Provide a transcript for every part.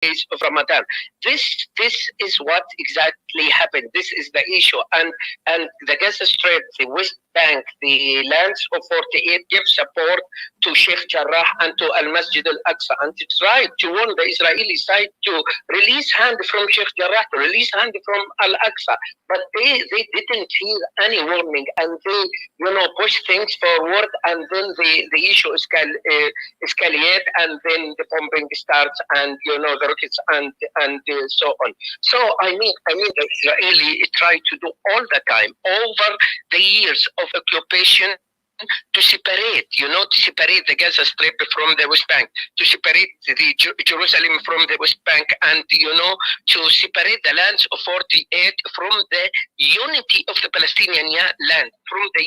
days of Ramadan. This is what exactly happened. This is the issue. And the Gaza Strip, the West Bank, the lands of 48 give support to Sheikh Jarrah and to Al Masjid Al Aqsa, and tried to warn the Israeli side to release hand from Sheikh Jarrah, to release hand from Al Aqsa, but they didn't hear any warning, and they push things forward, and then the issue escalate, and then the bombing starts, and the rockets and so on. So I mean the Israeli tried to do all the time over the years of occupation to separate the Gaza Strip from the West Bank, to separate the Jerusalem from the West Bank, and to separate the lands of 48 from the unity of the Palestinian land, from the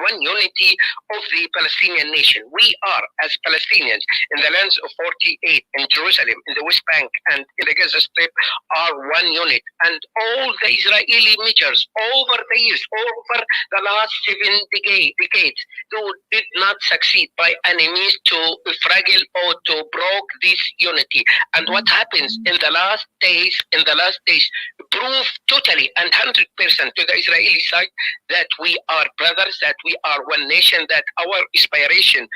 one unity of the Palestinian nation. We are, as Palestinians, in the lands of 48, in Jerusalem, in the West Bank, and in the Gaza Strip, are one unit. And all the Israeli measures over the years, over the last 7 decades, who did not succeed by any means to fragile or to broke this unity. And what happens in the last days, prove totally and 100% to the Israeli side that we are brothers, that we are one nation, that our aspiration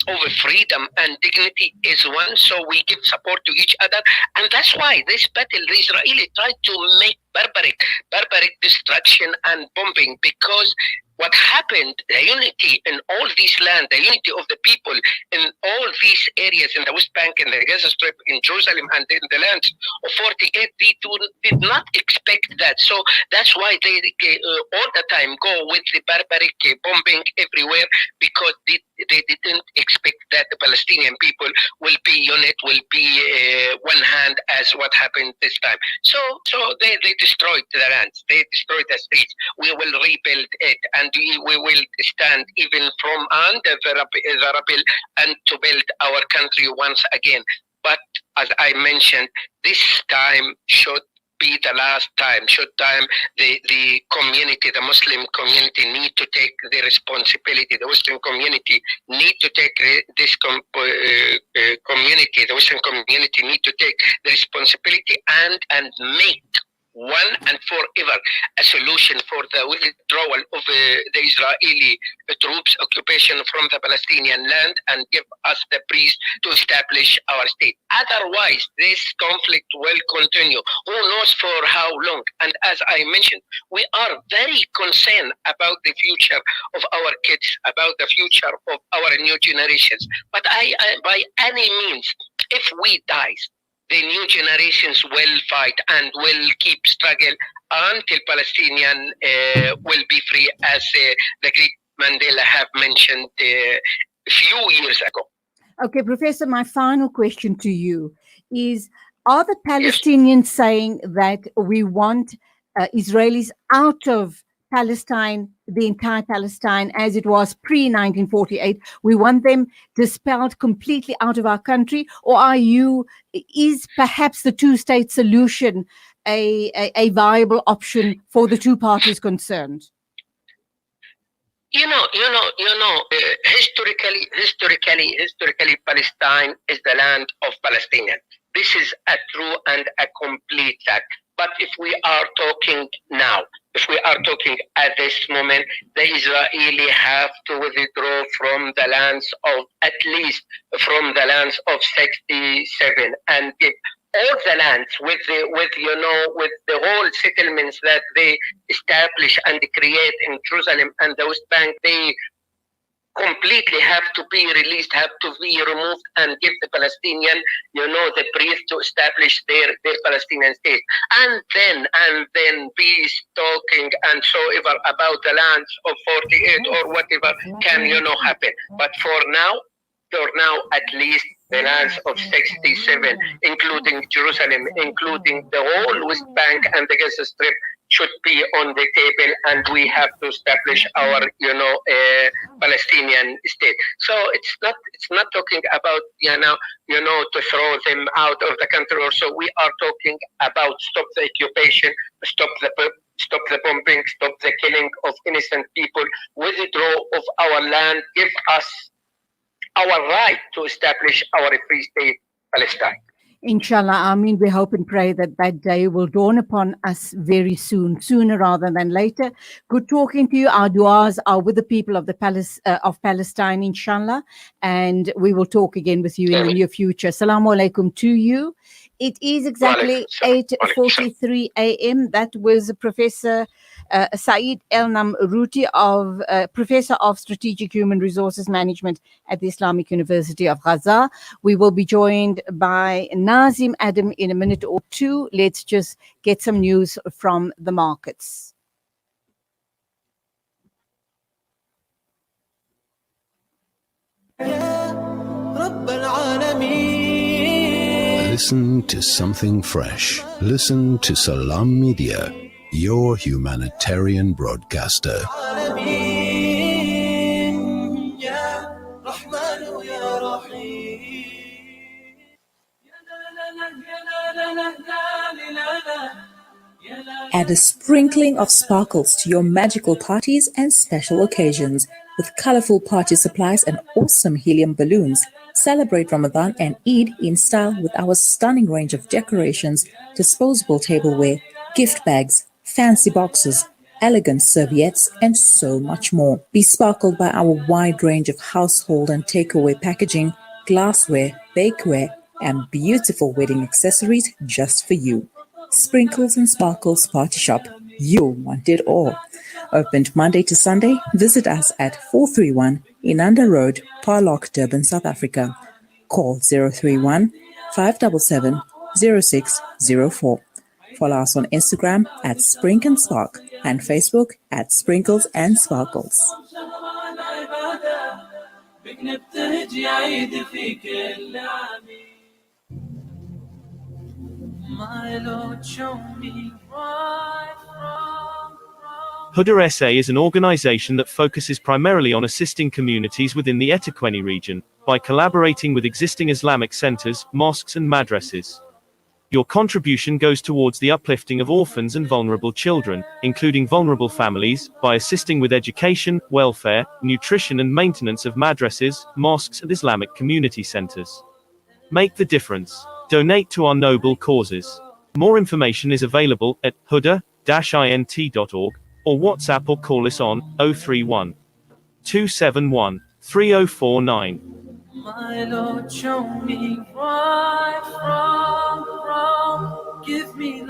over freedom and dignity is one. So we give support to each other, and that's why this battle, the Israeli tried to make barbaric destruction and bombing, because what happened, the unity in all this land, the unity of the people in all these areas, in the West Bank, in the Gaza Strip, in Jerusalem, and in the lands of 48, they did not expect that. So that's why they all the time go with the barbaric bombing everywhere, because they didn't expect that the Palestinian people will be unit, will be one hand, as what happened this time. So they destroyed the lands, they destroyed the streets. We will rebuild it, and we will stand even from under the rubble, and to build our country once again. But as I mentioned, this time should be the last time. The community, the Muslim community, need to take the responsibility. The Western community need to take this community. The Western community need to take the responsibility and make one and forever a solution for the withdrawal of the Israeli troops occupation from the Palestinian land, and give us the breeze to establish our state. Otherwise, this conflict will continue. Who knows for how long? And as I mentioned, we are very concerned about the future of our kids, about the future of our new generations. But I by any means, if we die, the new generations will fight and will keep struggle until Palestinian will be free, as the great Mandela have mentioned a few years ago. Okay, Professor, my final question to you is, are the Palestinians saying that we want Israelis out of Palestine, the entire Palestine as it was pre-1948? We want them dispelled completely out of our country? Or is perhaps the two-state solution a viable option for the two parties concerned? Historically, Palestine is the land of Palestinians. This is a true and a complete fact. But if we are talking now, if we are talking at this moment, the Israeli have to withdraw from the lands of, at least from the lands of 67, and give all the lands with the whole settlements that they establish and create in Jerusalem and the West Bank, they completely have to be released, have to be removed, and give the Palestinian, the breath to establish their Palestinian state. And then be talking and so ever about the lands of 48 or whatever can, happen. But for now, at least the lands of 67, including Jerusalem, including the whole West Bank and the Gaza Strip, should be on the table, and we have to establish our, Palestinian state. So it's not talking about, to throw them out of the country or so. We are talking about stop the occupation, stop the bombing, stop the killing of innocent people, withdraw of our land, give us our right to establish our free state, Palestine. Inshallah, I mean, we hope and pray that that day will dawn upon us very soon, sooner rather than later. Good talking to you. Our du'as are with the people of of Palestine, inshallah, and we will talk again with you in the near future. Assalamu alaikum to you. It is exactly 8:43 a.m. That was Professor Said Elnamrouti, Professor of Strategic Human Resources Management at the Islamic University of Gaza. We will be joined by Nazim Adam in a minute or two. Let's just get some news from the markets. Listen to something fresh. Listen to Salam Media, your humanitarian broadcaster. Add a sprinkling of sparkles to your magical parties and special occasions with colorful party supplies and awesome helium balloons. Celebrate Ramadan and Eid in style with our stunning range of decorations, disposable tableware, gift bags, fancy boxes, elegant serviettes, and so much more. Be sparkled by our wide range of household and takeaway packaging, glassware, bakeware, and beautiful wedding accessories just for you. Sprinkles and Sparkles Party Shop. You'll want it all. Opened Monday to Sunday. Visit us at 431 Inanda Road, Parlock, Durban, South Africa. Call 031 577 0604. Follow us on Instagram at Sprink and Spark and Facebook at Sprinkles and Sparkles. Huda SA is an organization that focuses primarily on assisting communities within the eThekwini region, by collaborating with existing Islamic centers, mosques and madrasas. Your contribution goes towards the uplifting of orphans and vulnerable children, including vulnerable families, by assisting with education, welfare, nutrition and maintenance of madrasas, mosques and Islamic community centers. Make the difference. Donate to our noble causes. More information is available at huda-int.org or WhatsApp or call us on 031 271 3049. My Lord, show me right from wrong. Give me life.